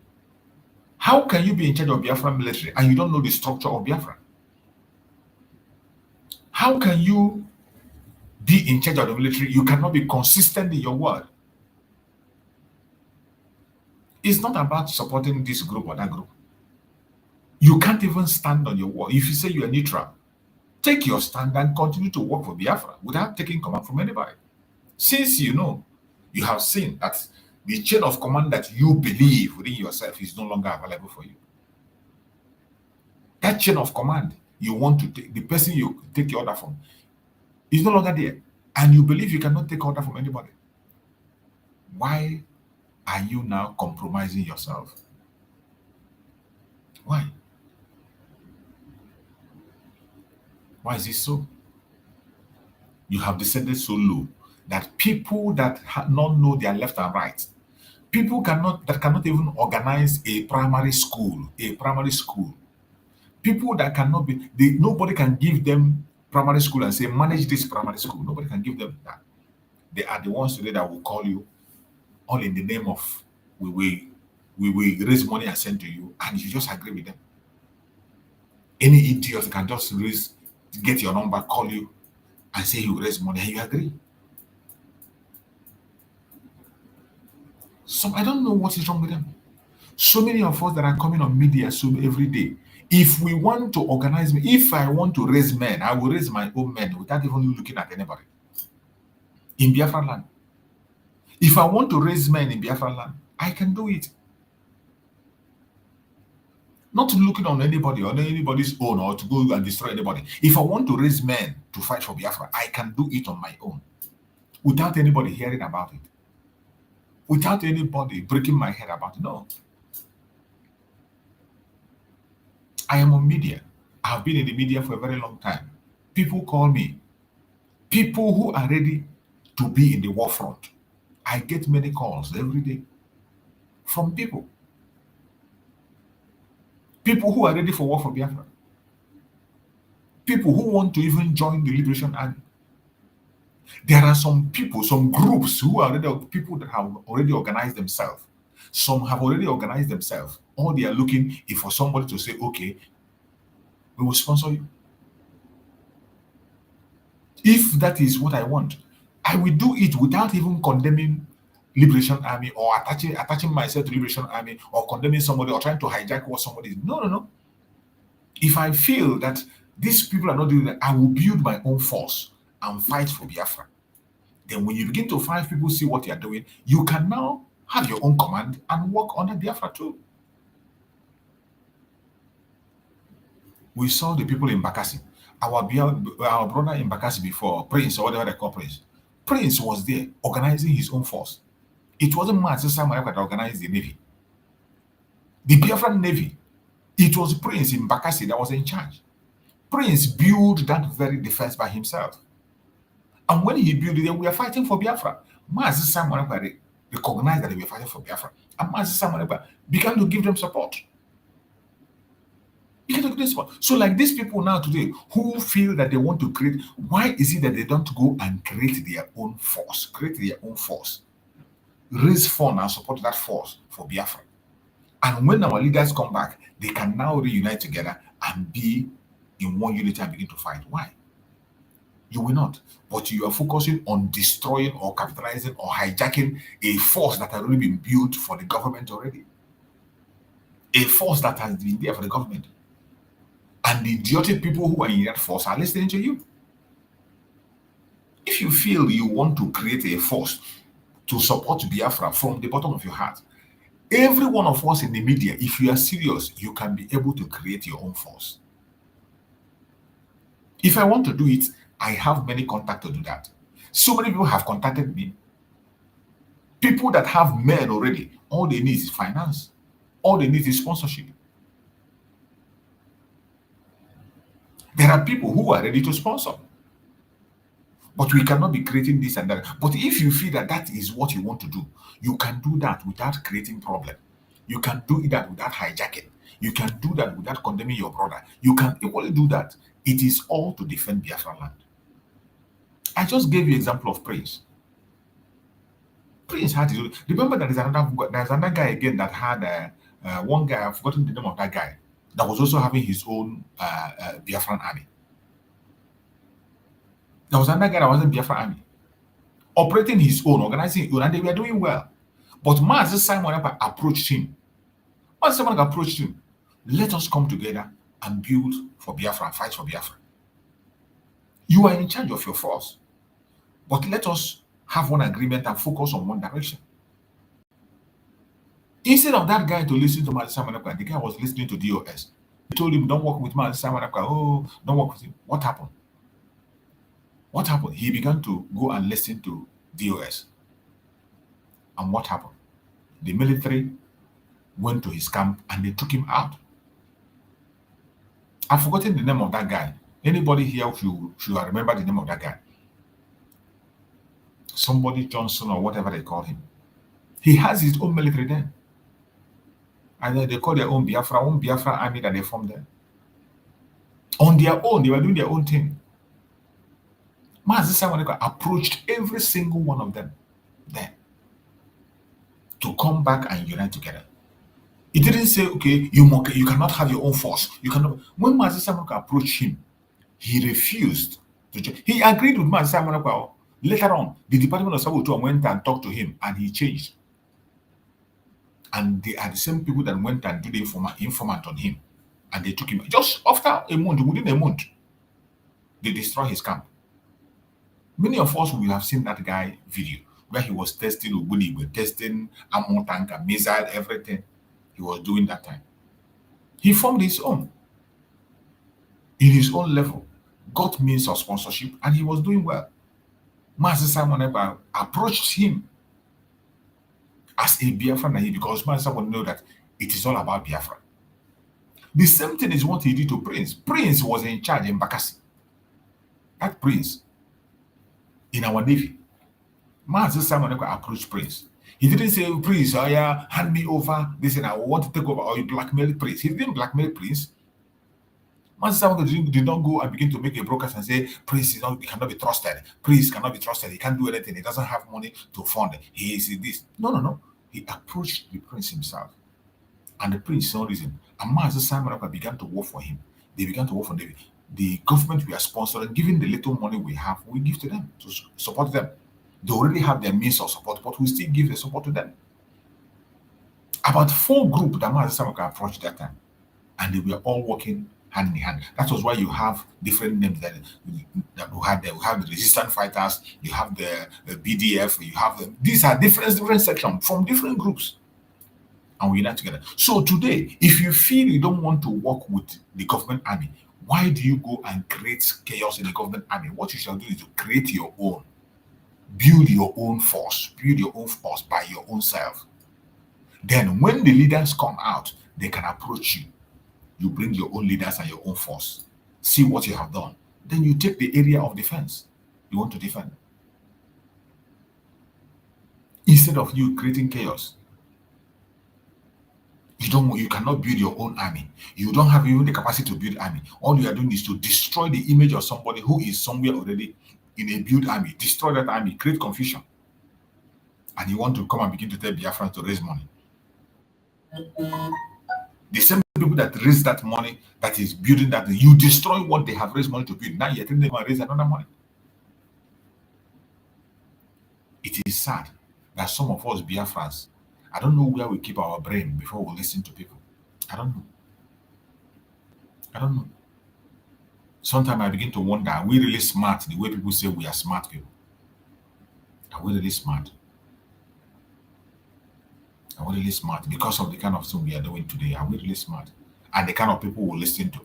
How can you be in charge of Biafra military and you don't know the structure of Biafra? How can you be in charge of the military? You cannot be consistent in your word. It's not about supporting this group or that group. You can't even stand on your word. If you say you are neutral, take your stand and continue to work for Biafra without taking command from anybody. Since you know, you have seen that the chain of command that you believe within yourself is no longer available for you. That chain of command you want to take, the person you take your order from, is no longer there. And you believe you cannot take order from anybody. Why are you now compromising yourself? Why? Why is this so? You have descended so low that people that not know their left and right, people that cannot even organize a primary school, people that cannot be, nobody can give them primary school and say, manage this primary school. Nobody can give them that. They are the ones today that will call you all in the name of we will raise money and send to you, and you just agree with them. Any idiot can just get your number, call you, and say you raise money, and you agree. So I don't know what is wrong with them. So many of us that are coming on media so every day. If we want to organize, if I want to raise men, I will raise my own men without even looking at anybody. In Biafra land. If I want to raise men in Biafra land, I can do it. Not looking on anybody or anybody's own or to go and destroy anybody. If I want to raise men to fight for Biafra, I can do it on my own without anybody hearing about it. Without anybody breaking my head about it. No. I am on media. I've been in the media for a very long time. People call me. People who are ready to be in the war front. I get many calls every day from people. People who are ready for war for Biafra. People who want to even join the Liberation Army. There are some people, some groups who are already people that have already organized themselves. Some have already organized themselves. All they are looking is for somebody to say, okay, we will sponsor you. If that is what I want, I will do it without even condemning Liberation Army or attaching myself to Liberation Army or condemning somebody or trying to hijack what somebody is. No. If I feel that these people are not doing that, I will build my own force and fight for Biafra. Then when you begin to find people see what you are doing, you can now have your own command and work under Biafra too. We saw the people in Bakassi. Our brother in Bakassi before, Prince, or whatever they call Prince. Prince was there organizing his own force. It wasn't Manchester that organized the Navy. The Biafran Navy, it was Prince in Bakassi that was in charge. Prince built that very defense by himself. And when he built it, we are fighting for Biafra. Mazi Samuel recognized that they were fighting for Biafra. And Mazi Samuel began to give them support. So like these people now today who feel that they want to create, why is it that they don't go and create their own force? Create their own force. Raise fund and support that force for Biafra. And when our leaders come back, they can now reunite together and be in one unity and begin to fight. Why? You will not. But you are focusing on destroying or capitalizing or hijacking a force that has already been built for the government already. A force that has been there for the government. And the idiotic people who are in that force are listening to you. If you feel you want to create a force to support Biafra from the bottom of your heart, every one of us in the media, if you are serious, you can be able to create your own force. If I want to do it, I have many contacts to do that. So many people have contacted me. People that have men already, all they need is finance. All they need is sponsorship. There are people who are ready to sponsor. But we cannot be creating this and that. But if you feel that that is what you want to do, you can do that without creating problem. You can do that without hijacking. You can do that without condemning your brother. You can equally do that. It is all to defend Biafra land. I just gave you an example of Prince. Prince had to remember that there's another guy again that had one guy, I've forgotten the name of that guy, that was also having his own Biafran army. There was another guy that was in Biafran army, operating his own, organizing his own, and they were doing well. But Mazi Simon approached him. Mazi Simon approached him. Let us come together and build for Biafra, fight for Biafra. You are in charge of your force. But let us have one agreement and focus on one direction. Instead of that guy to listen to Mazi Simon, the guy was listening to DOS. He told him, don't work with Mazi Simon. Oh, don't work with him. What happened? What happened? He began to go and listen to DOS. And what happened? The military went to his camp and they took him out. I've forgotten the name of that guy. Anybody here should remember the name of that guy? Somebody Johnson or whatever they call him. He has his own military then. And then they call their own Biafra army that they formed there. On their own, they were doing their own thing. Mazi Simon approached every single one of them there. to come back and unite together. He didn't say, okay, you cannot have your own force. You cannot. When Mazi Simon approached him, he refused to join. He agreed with Mazi Simon. Later on, the Department of Saboteur went and talked to him, and he changed. And they are the same people that went and did the informant on him, and they took him. Just after a month, within a month, they destroyed his camp. Many of us will have seen that guy video where he was testing Ubuni, testing ammo tanker, missile, everything he was doing that time. He formed his own, in his own level, got means of sponsorship, and he was doing well. Mazi Simon Ekpa approached him as a Biafran, because Mazi Simon knew that it is all about Biafra. The same thing is what he did to Prince. Prince was in charge in Bakassi. That Prince in our Navy. Mazi Simon Ekpa approached Prince. He didn't say, Prince, oh yeah, hand me over this and I want to take over, or you blackmail Prince. He didn't blackmail Prince. Mazi Simon did not go and begin to make a broadcast and say, Prince cannot be trusted. Prince cannot be trusted. He can't do anything. He doesn't have money to fund. He is this. No. He approached the Prince himself. And the Prince saw reason. And Mazi Simon Ekpa began to work for him. They began to work for David. The government we are sponsoring, giving the little money we have, we give to them to support them. They already have their means of support, but we still give the support to them. About 4 groups that Mazi Simon Ekpa approached that time, and they were all working hand in hand. That was why you have different names that we have the resistance fighters, you have the BDF, you have these are different sections from different groups, and we unite together. So today, if you feel you don't want to work with the government army, why do you go and create chaos in the government army? What you shall do is to create your own. Build your own force. Build your own force by your own self. Then when the leaders come out, they can approach you. You bring your own leaders and your own force. See what you have done. Then you take the area of defense you want to defend. Instead of you creating chaos. You cannot build your own army. You don't have even the capacity to build army. All you are doing is to destroy the image of somebody who is somewhere already in a built army. Destroy that army, create confusion. And you want to come and begin to tell Biafrans to raise money. The same people that raise that money, that is building that, you destroy what they have raised money to build. Now you're telling them to raise another money. It is sad that some of us Biafrans, I don't know where we keep our brain before we listen to people. I don't know. Sometimes I begin to wonder, are we really smart the way people say we are smart people? Are we really smart? Are we really smart because of the kind of thing we are doing today? Are we really smart? And the kind of people we listen to.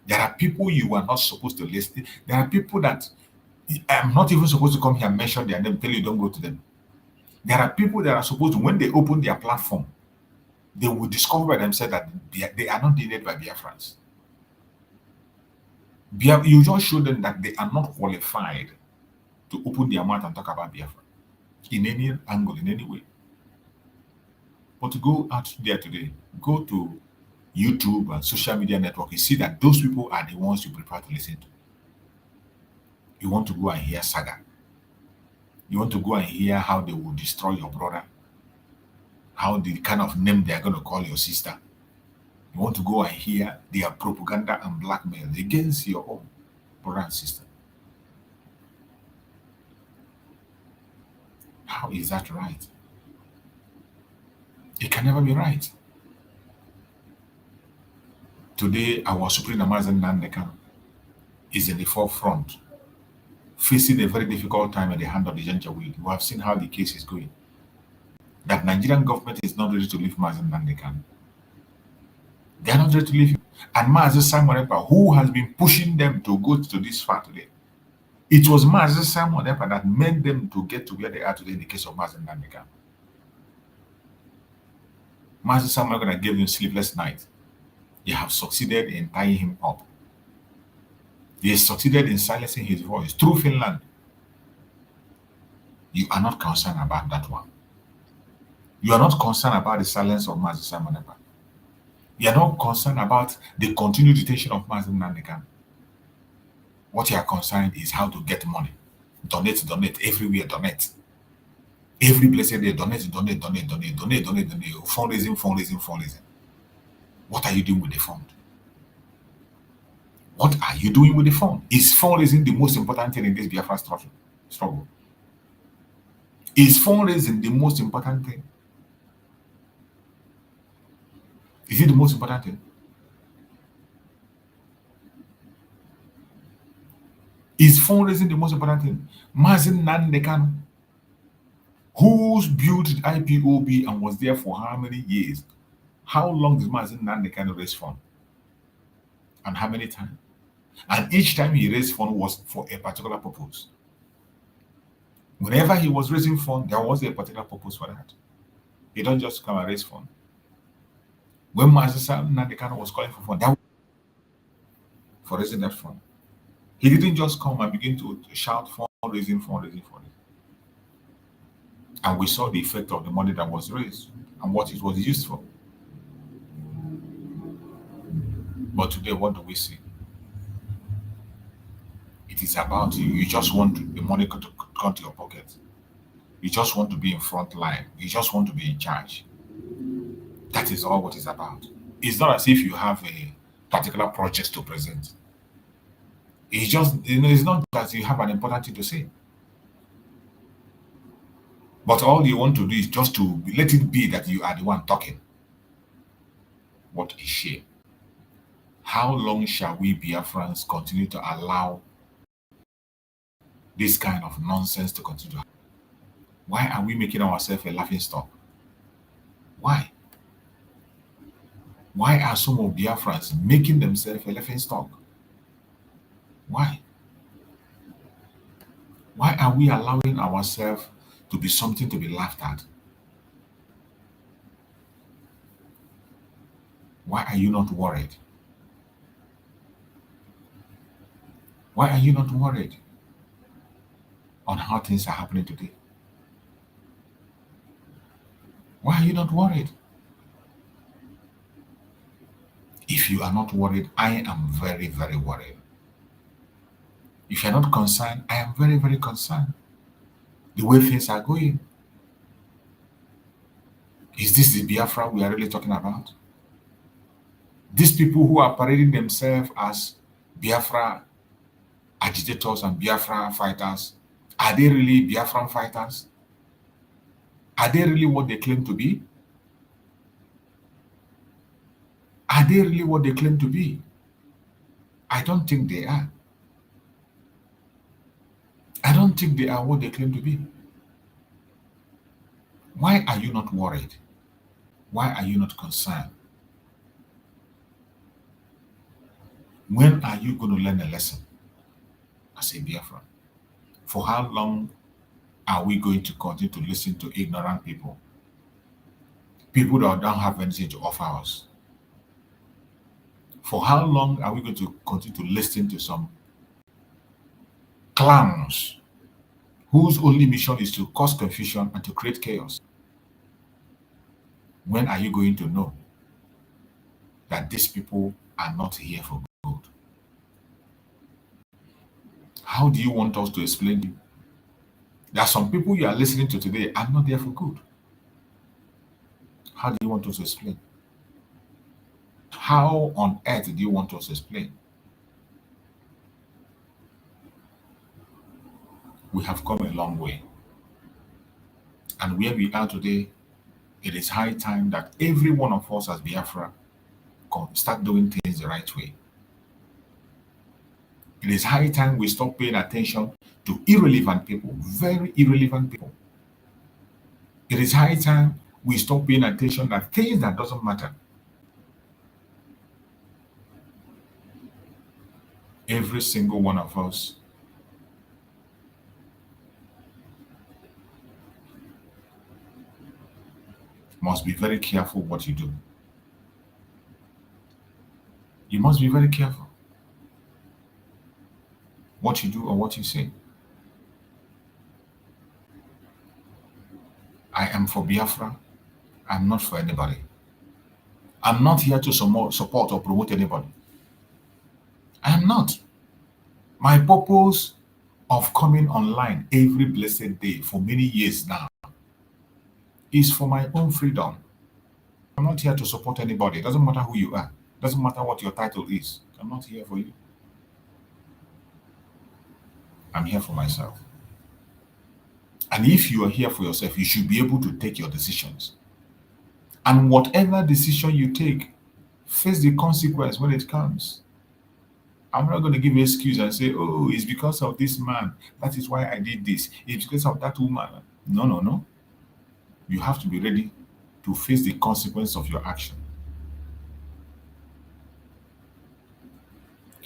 There are people you are not supposed to listen. There are people that I'm not even supposed to come here and mention their name, tell you don't go to them. There are people that are supposed to, when they open their platform, they will discover by themselves that they are not needed by Biafrans. You just show them that they are not qualified to open their mouth and talk about Biafra in any angle, in any way. But to go out there today, go to YouTube and social media network, you see that those people are the ones you prefer to listen to. You want to go and hear saga. You want to go and hear how they will destroy your brother, how the kind of name they are going to call your sister. You want to go and hear their propaganda and blackmail against your own brother and sister. How is that right? It can never be right. Today, our Supreme Amazon Nandekan is in the forefront, facing a very difficult time at the hand of the Janjaweed. We have seen how the case is going. That Nigerian government is not ready to leave Mazen Nandekan. They are not ready to leave him. And Mazen Simon Ekpa, who has been pushing them to go to this far today. It was Mazen Simon Ekpa that made them to get to where they are today in the case of Mazen Nandekan. Mazen Simon Ekpa gave him sleepless night. They have succeeded in tying him up. They succeeded in silencing his voice through Finland. You are not concerned about that one. You are not concerned about the silence of Mazen Simon Ekpa. You are not concerned about the continued detention of Mazen Nandekan. What you are concerned is how to get money. Donate, everywhere, donate. Every blessed day, donate, fundraising. What are you doing with the fund? What are you doing with the fund? Is fundraising the most important thing in this Biafra struggle? Is fundraising the most important thing? Is it the most important thing? Is fundraising the most important thing? Mazin Nandekan, who's built IPOB and was there for how many years? How long did Mazin Nandekan raise fund? And how many times? And each time he raised fund was for a particular purpose. Whenever he was raising fund, there was a particular purpose for that. He don't just come and raise fund. When Mazin Nandekan was calling for fund, that was for raising that fund. He didn't just come and begin to shout fundraising. And we saw the effect of the money that was raised and what it was used for. But today, what do we see? It is about you. You just want the money to come to your pocket. You just want to be in front line. You just want to be in charge. That is all what it's about. It's not as if you have a particular project to present. It's just, it's not that you have an important thing to say. But all you want to do is just to let it be that you are the one talking. What a shame. How long shall we Biafrans continue to allow this kind of nonsense to continue? Why are we making ourselves a laughing stock? Why? Why are some of Biafrans making themselves a laughing stock? Why? Why are we allowing ourselves to be something to be laughed at? Why are you not worried? Why are you not worried on how things are happening today? Why are you not worried? If you are not worried, I am very, very worried. If you're not concerned, I am very, very concerned. The way things are going. Is this the Biafra we are really talking about? These people who are parading themselves as Biafra agitators and Biafra fighters, are they really Biafran fighters? Are they really what they claim to be? Are they really what they claim to be? I don't think they are. I don't think they are what they claim to be. Why are you not worried? Why are you not concerned? When are you going to learn a lesson as a Biafran? For how long are we going to continue to listen to ignorant people? People that don't have anything to offer us? For how long are we going to continue to listen to some clowns whose only mission is to cause confusion and to create chaos? When are you going to know that these people are not here for good? How do you want us to explain it? There are some people you are listening to today are not there for good. How do you want us to explain? How on earth do you want us to explain? We have come a long way. And where we are today, it is high time that every one of us as Biafra start doing things the right way. It is high time we stop paying attention to irrelevant people, very irrelevant people. It is high time we stop paying attention to things that doesn't matter. Every single one of us must be very careful what you do. You must be very careful what you do or what you say. I am for Biafra. I'm not for anybody. I'm not here to support or promote anybody. I am not. My purpose of coming online every blessed day for many years now is for my own freedom. I'm not here to support anybody. It doesn't matter who you are. It doesn't matter what your title is. I'm not here for you. I'm here for myself. And if you are here for yourself, you should be able to take your decisions. And whatever decision you take, face the consequence when it comes. I'm not going to give an excuse and say, oh, it's because of this man. That is why I did this. It's because of that woman. No, no, no. You have to be ready to face the consequence of your action.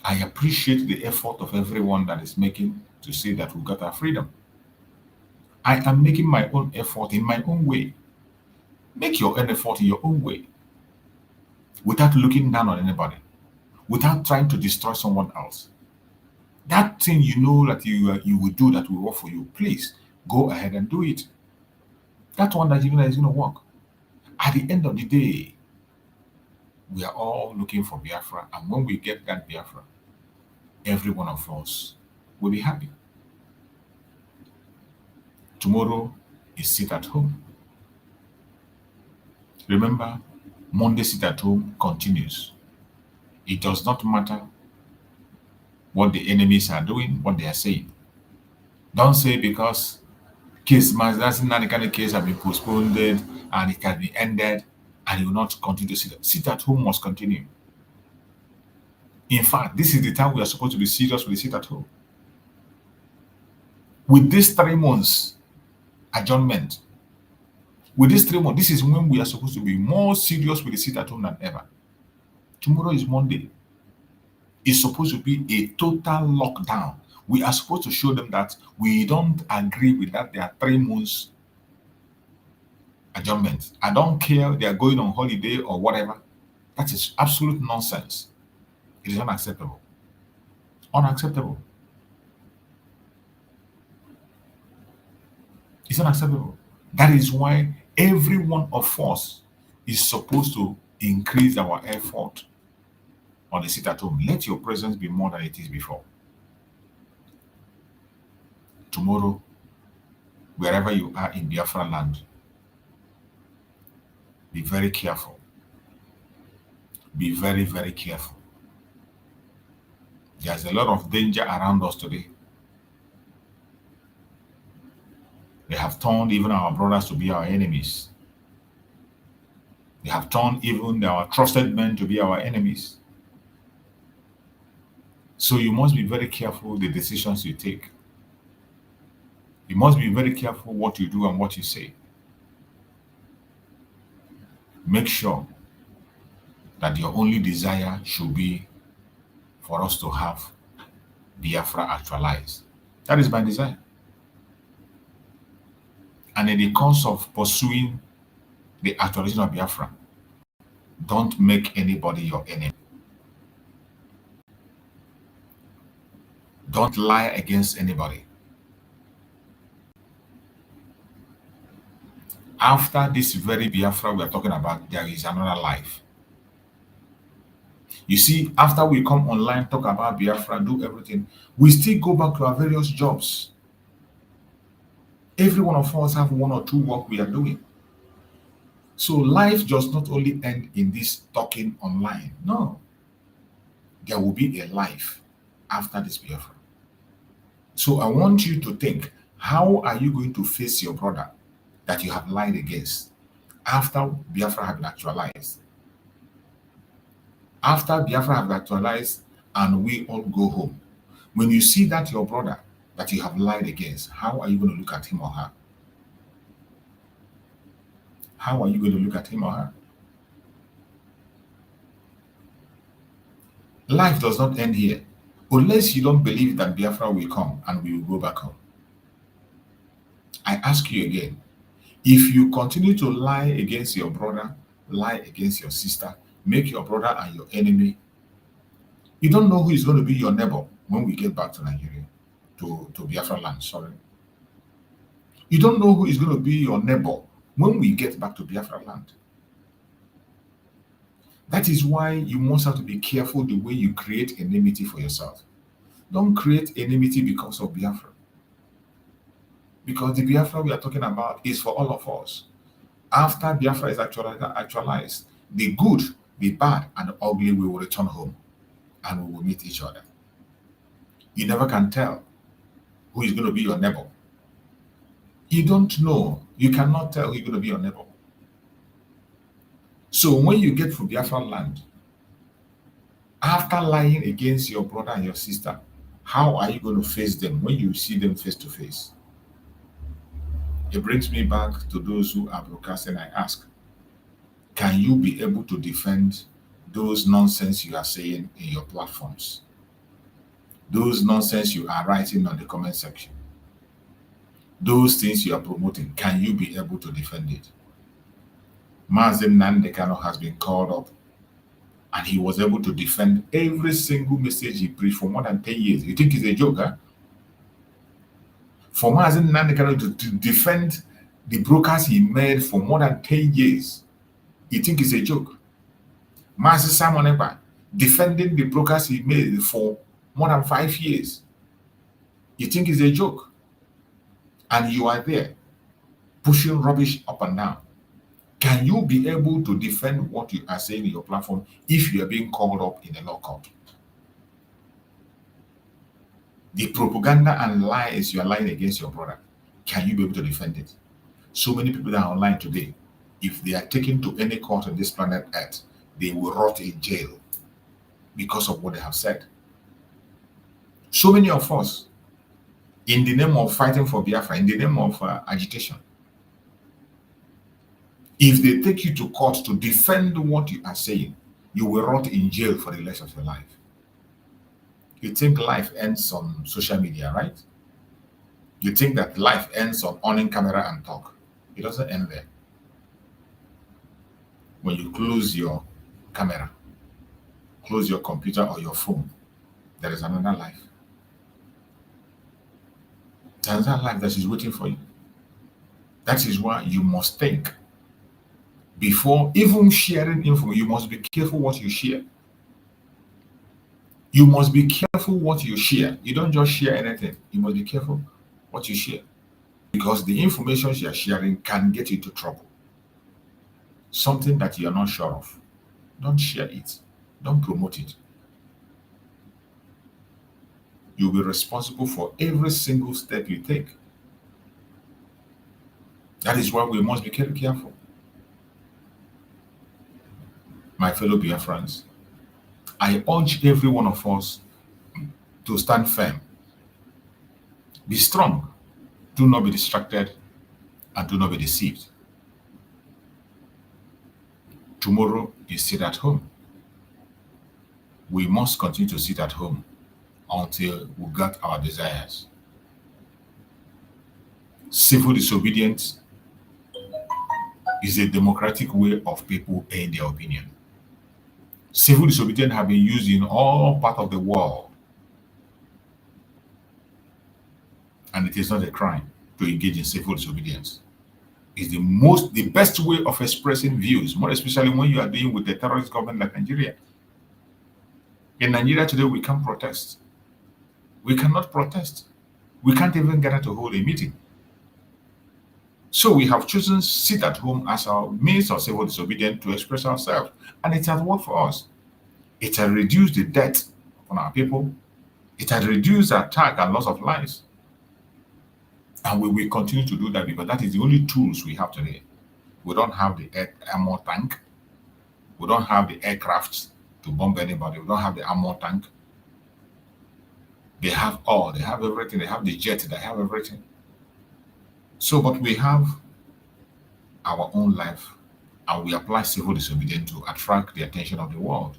I appreciate the effort of everyone that is making to say that we got our freedom. I am making my own effort in my own way. Make your own effort in your own way without looking down on anybody, without trying to destroy someone else. That thing you know that you will do that will work for you, please go ahead and do it. That one that you know that is going to work. At the end of the day, we are all looking for Biafra, and when we get that Biafra, every one of us will be happy. Tomorrow is sit at home. Remember, Monday sit at home continues. It does not matter what the enemies are doing, what they are saying. Don't say because that's not the kind of case have been postponed and it can be ended and you will not continue to sit. Sit at home must continue. In fact, this is the time we are supposed to be serious with the sit at home. With these 3 months adjournment, with these 3 months, this is when we are supposed to be more serious with the sit at home than ever. Tomorrow is Monday. It's supposed to be a total lockdown. We are supposed to show them that we don't agree with that. There are 3 months adjournment. I don't care they are going on holiday or whatever. That is absolute nonsense. It is unacceptable. Unacceptable. It's unacceptable. That is why every one of us is supposed to increase our effort on the sit at home. Let your presence be more than it is before. Tomorrow, wherever you are in Biafra land, be very careful. Be very, very careful. There's a lot of danger around us today. They have turned even our brothers to be our enemies. They have turned even our trusted men to be our enemies. So you must be very careful the decisions you take. You must be very careful what you do and what you say. Make sure that your only desire should be for us to have Biafra actualized. That is my desire. And in the course of pursuing the actualization of Biafra, don't make anybody your enemy. Don't lie against anybody. After this very Biafra we are talking about, there is another life. You see, after we come online, talk about Biafra, do everything, we still go back to our various jobs. Every one of us have 1 or 2 work we are doing. So life does not only end in this talking online. No. There will be a life after this Biafra. So I want you to think, how are you going to face your brother that you have lied against after Biafra has been actualized? After Biafra has been actualized and we all go home, when you see that your brother that you have lied against, how are you going to look at him or her? How are you going to look at him or her? Life does not end here, unless you don't believe that Biafra will come and we will go back home. I ask you again, if you continue to lie against your brother, lie against your sister, make your brother and your enemy, you don't know who is going to be your neighbor when we get back to Nigeria, to Biafra land, sorry. You don't know who is going to be your neighbor when we get back to Biafra land. That is why you must have to be careful the way you create enmity for yourself. Don't create enmity because of Biafra. Because the Biafra we are talking about is for all of us. After Biafra is actualized, the good, the bad, and the ugly will return home and we will meet each other. You never can tell who is going to be your neighbor. You don't know. You cannot tell who is going to be your neighbor. So when you get to Biafra land, after lying against your brother and your sister, how are you going to face them when you see them face to face? It brings me back to those who are broadcasting. I ask, can you be able to defend those nonsense you are saying in your platforms? Those nonsense you are writing on the comment section? Those things you are promoting, can you be able to defend it? Mazen Nandekano has been called up and he was able to defend every single message he preached for more than 10 years. You think it's a joke, huh? For Mazen Nandekano to defend the brokers he made for more than 10 years, you think it's a joke? Mazen Samoneba defending the brokers he made for more than 5 years, you think it's a joke? And you are there pushing rubbish up and down. Can you be able to defend what you are saying in your platform if you are being called up in a law court? The propaganda and lies you are lying against your brother, can you be able to defend it? So many people that are online today, if they are taken to any court on this planet Earth, they will rot in jail because of what they have said. So many of us, in the name of fighting for Biafra, in the name of agitation, if they take you to court to defend what you are saying, you will rot in jail for the rest of your life. You think life ends on social media, right? You think that life ends on owning camera and talk. It doesn't end there. When you close your camera, close your computer or your phone, there is another life. There is another life that is waiting for you. That is why you must think. Before even sharing info, you must be careful what you share. You must be careful what you share. You don't just share anything. You must be careful what you share. Because the information you are sharing can get you into trouble. Something that you are not sure of. Don't share it. Don't promote it. You'll be responsible for every single step you take. That is why we must be very careful. My fellow Biafrans, I urge every one of us to stand firm. Be strong. Do not be distracted and do not be deceived. Tomorrow is sit at home. We must continue to sit at home until we get our desires. Civil disobedience is a democratic way of people paying their opinion. Civil disobedience have been used in all parts of the world. And it is not a crime to engage in civil disobedience. It's the best way of expressing views, more especially when you are dealing with a terrorist government like Nigeria. In Nigeria today, we can't protest. We cannot protest. We can't even gather to hold a meeting. So we have chosen sit at home as our means of civil disobedience to express ourselves. And it has worked for us. It has reduced the debt on our people. It has reduced the attack and loss of lives. And we will continue to do that because that is the only tools we have today. We don't have the armor tank. We don't have the aircraft to bomb anybody. We don't have the armor tank. They have all. They have everything. They have the jet. They have everything. So, but we have our own life and we apply civil disobedience to attract the attention of the world.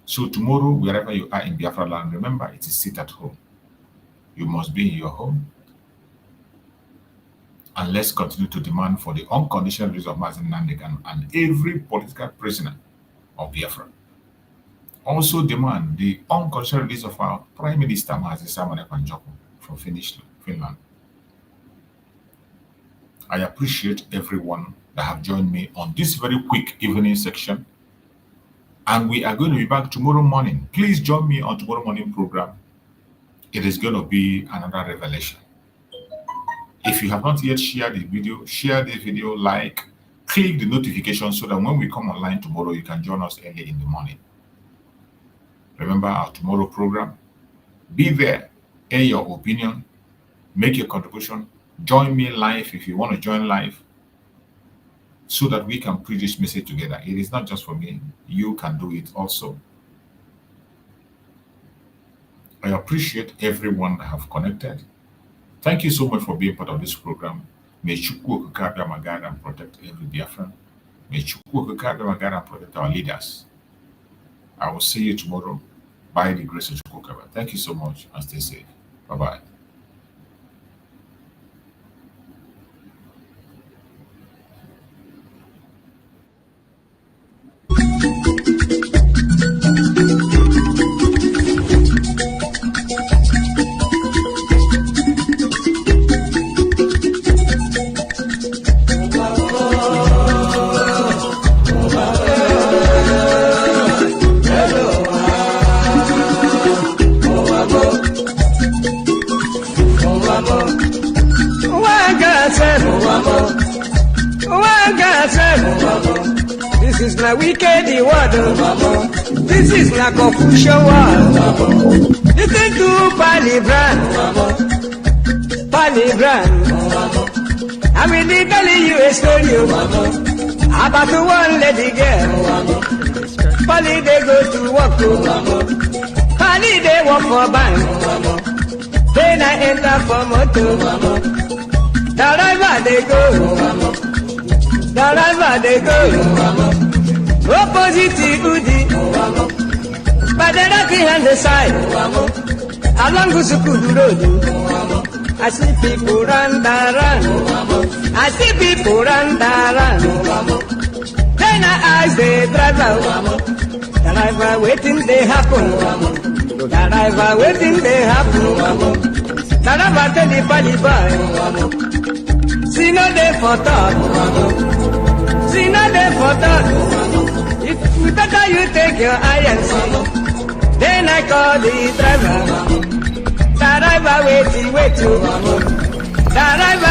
So tomorrow, wherever you are in Biafra land, remember, it is sit at home. You must be in your home. And let's continue to demand for the unconditional release of Mazen Nandekan and every political prisoner of Biafra. Also demand the unconditional release of our Prime Minister Mazi Samane Panjoko from Finland. I appreciate everyone that have joined me on this very quick evening section. And we are going to be back tomorrow morning. Please join me on tomorrow morning program. It is going to be another revelation. If you have not yet shared the video, share this video, like, click the notification so that when we come online tomorrow, you can join us early in the morning. Remember our tomorrow program. Be there, air your opinion, make your contribution, join me live if you want to join live, so that we can preach this message together. It is not just for me, you can do it also. I appreciate everyone that have connected. Thank you so much for being part of this program. May Chukwu guide and protect every Biafran. May Chukwu guide and protect our leaders. I will see you tomorrow by the grace of Chukwu. Thank you so much and stay safe. Bye-bye.
This is my wicked word. This is my confusion word. Listen to Biafran. I will be telling you a story about one lady girl. Polly they go to work. Polly they work for bank. Then I enter for motor. The river they go. The river they go. Opposite Udi. By the right hand side. Along Gusukudu Road. I see people run. I see people run. Then I ask the driver waiting they happen. The driver waiting they happen. The driver tell the body boy. See no day for thought. See no day for thought. If better you take your eye and see. Then I call the driver. The driver wait you. The driver